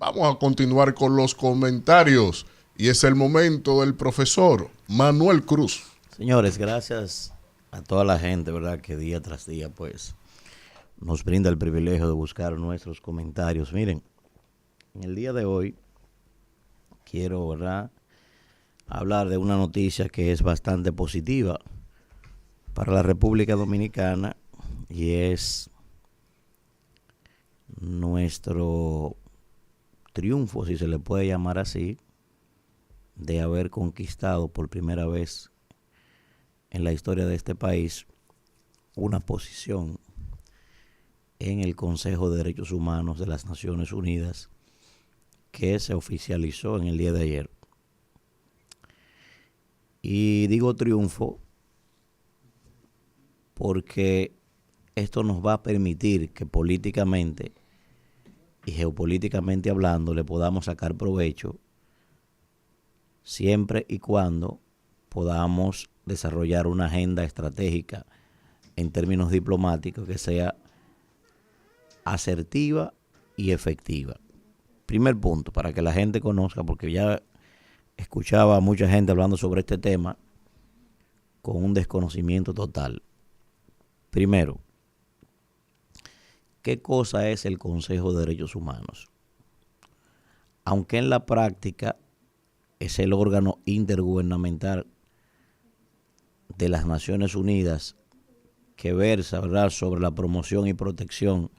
Vamos a continuar con los comentarios y es el momento del profesor Manuel Cruz. Señores, gracias a toda la gente, ¿verdad?, que día tras día, pues, nos brinda el privilegio de buscar nuestros comentarios. Miren, en el día de hoy quiero, ¿verdad?, hablar de una noticia que es bastante positiva para la República Dominicana y es nuestro triunfo, si se le puede llamar así, de haber conquistado por primera vez en la historia de este país una posición en el Consejo de Derechos Humanos de las Naciones Unidas que se oficializó en el día de ayer. Y digo triunfo porque esto nos va a permitir que políticamente y geopolíticamente hablando le podamos sacar provecho siempre y cuando podamos desarrollar una agenda estratégica en términos diplomáticos que sea asertiva y efectiva. Primer punto, para que la gente conozca, porque ya escuchaba a mucha gente hablando sobre este tema con un desconocimiento total. Primero, ¿qué cosa es el Consejo de Derechos Humanos? Aunque en la práctica es el órgano intergubernamental de las Naciones Unidas que versa, ¿verdad?, sobre la promoción y protección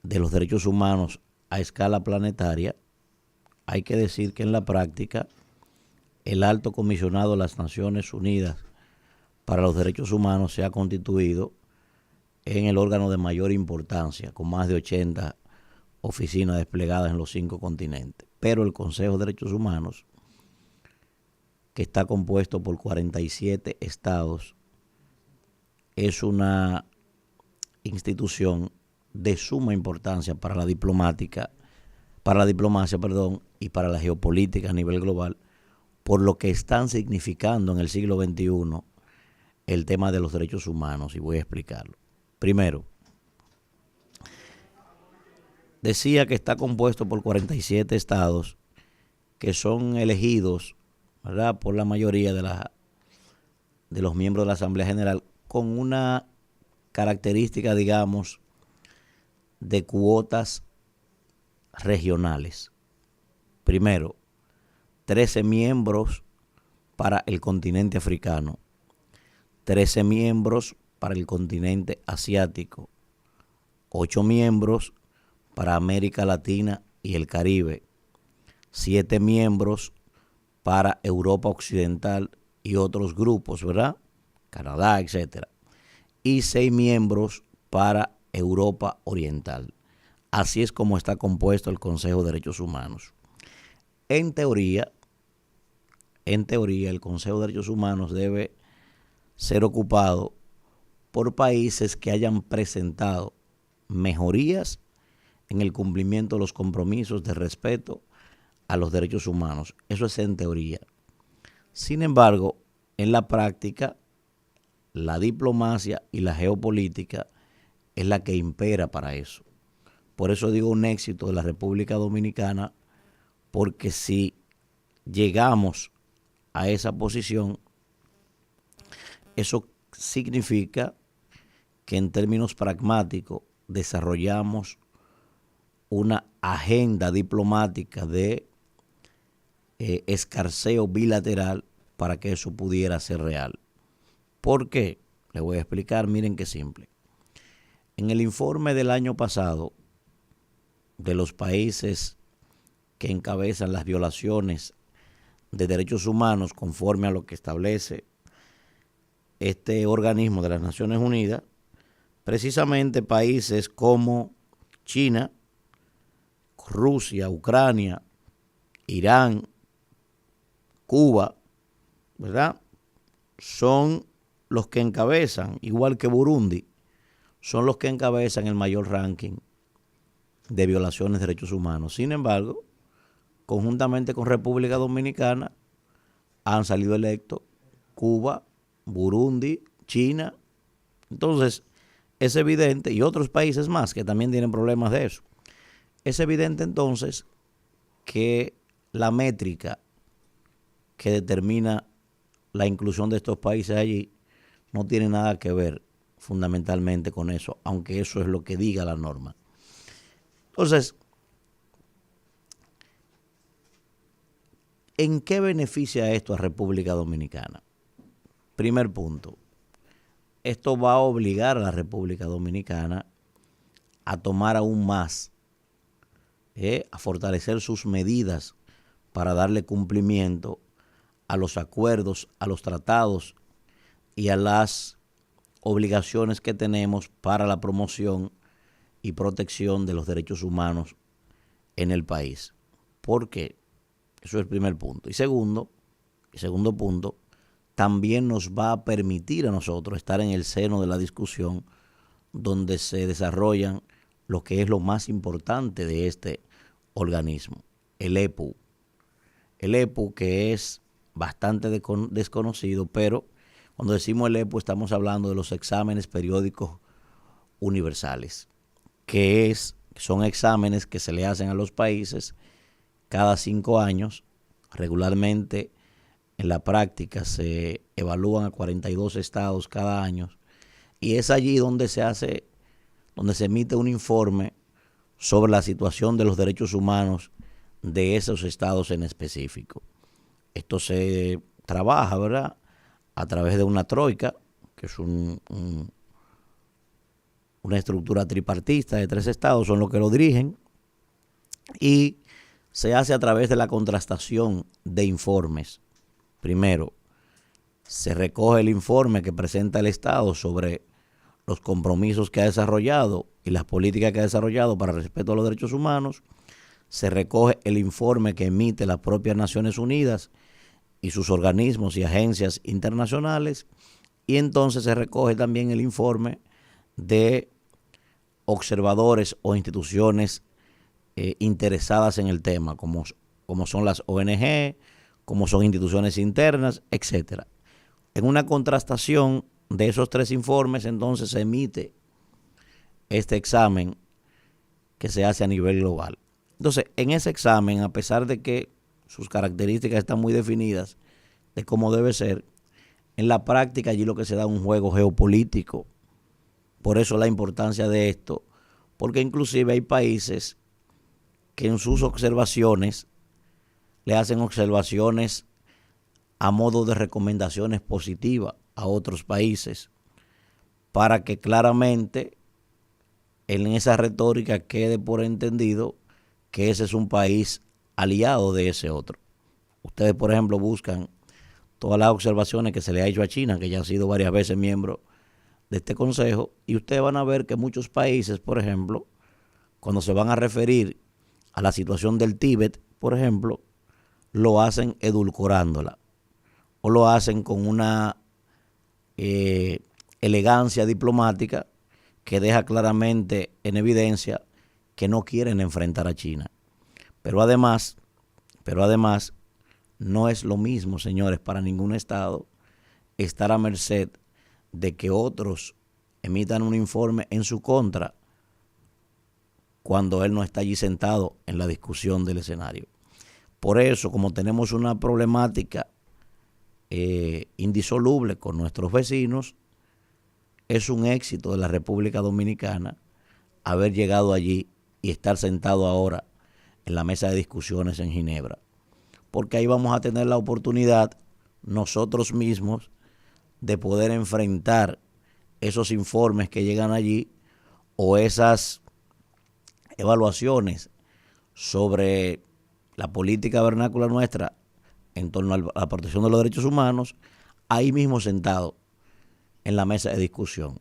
de los derechos humanos a escala planetaria, hay que decir que en la práctica el alto comisionado de las Naciones Unidas para los Derechos Humanos se ha constituido en el órgano de mayor importancia, con más de 80 oficinas desplegadas en los 5 continentes. Pero el Consejo de Derechos Humanos, que está compuesto por 47 estados, es una institución de suma importancia para la diplomacia, y para la geopolítica a nivel global, por lo que están significando en el siglo XXI el tema de los derechos humanos, y voy a explicarlo. Primero, decía que está compuesto por 47 estados que son elegidos, ¿verdad?, por la mayoría de los miembros de la Asamblea General con una característica, digamos, de cuotas regionales. Primero, 13 miembros para el continente africano, 13 miembros para el continente asiático, 8 miembros para América Latina y el Caribe, 7 miembros para Europa Occidental y otros grupos, ¿verdad?, Canadá, etcétera, y 6 miembros para Europa Oriental. Así es como está compuesto el Consejo de Derechos Humanos. En teoría, el Consejo de Derechos Humanos debe ser ocupado por países que hayan presentado mejorías en el cumplimiento de los compromisos de respeto a los derechos humanos. Eso es en teoría. Sin embargo, en la práctica, la diplomacia y la geopolítica es la que impera para eso. Por eso digo un éxito de la República Dominicana, porque si llegamos a esa posición, eso significa que en términos pragmáticos desarrollamos una agenda diplomática de escarceo bilateral para que eso pudiera ser real. ¿Por qué? Les voy a explicar, miren qué simple. En el informe del año pasado de los países que encabezan las violaciones de derechos humanos conforme a lo que establece este organismo de las Naciones Unidas, precisamente países como China, Rusia, Ucrania, Irán, Cuba, ¿verdad?, son los que encabezan, igual que Burundi, son los que encabezan el mayor ranking de violaciones de derechos humanos. Sin embargo, conjuntamente con República Dominicana, han salido electos Cuba, Burundi, China. Entonces, es evidente, y otros países más que también tienen problemas de eso. Es evidente entonces que la métrica que determina la inclusión de estos países allí no tiene nada que ver fundamentalmente con eso, aunque eso es lo que diga la norma. Entonces, ¿en qué beneficia esto a República Dominicana? Primer punto, esto va a obligar a la República Dominicana a tomar aún más, a fortalecer sus medidas para darle cumplimiento a los acuerdos, a los tratados y a las obligaciones que tenemos para la promoción y protección de los derechos humanos en el país. ¿Por qué? Eso es el primer punto. Y segundo punto, también nos va a permitir a nosotros estar en el seno de la discusión donde se desarrollan lo que es lo más importante de este organismo, el EPU. El EPU, que es bastante desconocido, pero cuando decimos el EPU estamos hablando de los exámenes periódicos universales, que son exámenes que se le hacen a los países cada 5 años. Regularmente en la práctica se evalúan a 42 estados cada año y es allí donde se emite un informe sobre la situación de los derechos humanos de esos estados en específico. Esto se trabaja, ¿verdad?, a través de una troika, que es una estructura tripartista de 3 estados, son los que lo dirigen, y se hace a través de la contrastación de informes. Primero, se recoge el informe que presenta el Estado sobre los compromisos que ha desarrollado y las políticas que ha desarrollado para el respeto a los derechos humanos. Se recoge el informe que emite las propias Naciones Unidas y sus organismos y agencias internacionales, y entonces se recoge también el informe de observadores o instituciones interesadas en el tema, como son las ONG, como son instituciones internas, etcétera. En una contrastación de esos 3 informes, entonces se emite este examen que se hace a nivel global. Entonces, en ese examen, a pesar de que sus características están muy definidas de cómo debe ser, en la práctica allí lo que se da es un juego geopolítico. Por eso la importancia de esto, porque inclusive hay países que en sus observaciones le hacen observaciones a modo de recomendaciones positivas a otros países, para que claramente en esa retórica quede por entendido que ese es un país aliado de ese otro. Ustedes, por ejemplo, buscan todas las observaciones que se le ha hecho a China, que ya ha sido varias veces miembro de este consejo, y ustedes van a ver que muchos países, por ejemplo, cuando se van a referir a la situación del Tíbet, por ejemplo, lo hacen edulcorándola o lo hacen con una elegancia diplomática que deja claramente en evidencia que no quieren enfrentar a China. Pero además, no es lo mismo, señores, para ningún estado estar a merced de que otros emitan un informe en su contra cuando él no está allí sentado en la discusión del escenario. Por eso, como tenemos una problemática indisoluble con nuestros vecinos, es un éxito de la República Dominicana haber llegado allí y estar sentado ahora en la mesa de discusiones en Ginebra, porque ahí vamos a tener la oportunidad nosotros mismos de poder enfrentar esos informes que llegan allí o esas evaluaciones sobre la política vernácula nuestra en torno a la protección de los derechos humanos, ahí mismo sentado en la mesa de discusión.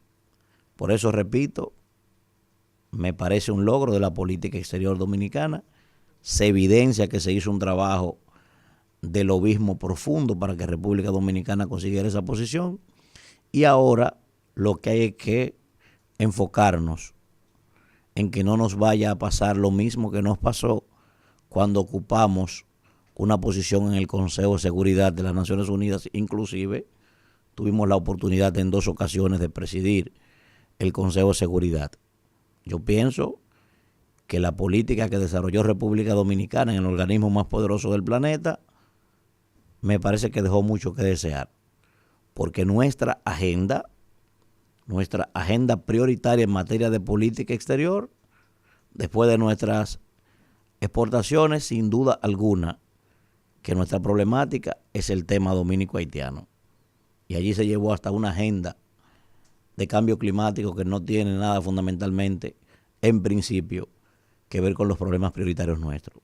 Por eso, repito, me parece un logro de la política exterior dominicana. Se evidencia que se hizo un trabajo de lobismo profundo para que República Dominicana consiguiera esa posición, y ahora lo que hay es que enfocarnos en que no nos vaya a pasar lo mismo que nos pasó cuando ocupamos una posición en el Consejo de Seguridad de las Naciones Unidas. Inclusive tuvimos la oportunidad en 2 ocasiones de presidir el Consejo de Seguridad. Yo pienso que la política que desarrolló República Dominicana en el organismo más poderoso del planeta, me parece que dejó mucho que desear, porque nuestra agenda prioritaria en materia de política exterior, después de nuestras exportaciones, sin duda alguna, que nuestra problemática es el tema dominico-haitiano. Y allí se llevó hasta una agenda de cambio climático que no tiene nada fundamentalmente, en principio, que ver con los problemas prioritarios nuestros.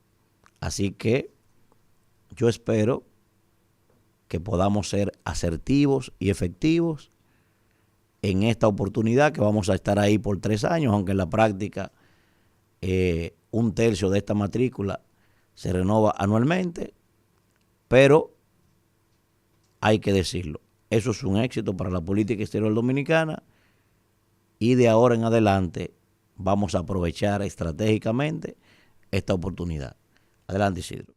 Así que yo espero que podamos ser asertivos y efectivos en esta oportunidad, que vamos a estar ahí por 3 años, aunque en la práctica 1/3 de esta matrícula se renova anualmente, pero hay que decirlo, eso es un éxito para la política exterior dominicana y de ahora en adelante vamos a aprovechar estratégicamente esta oportunidad. Adelante, Isidro.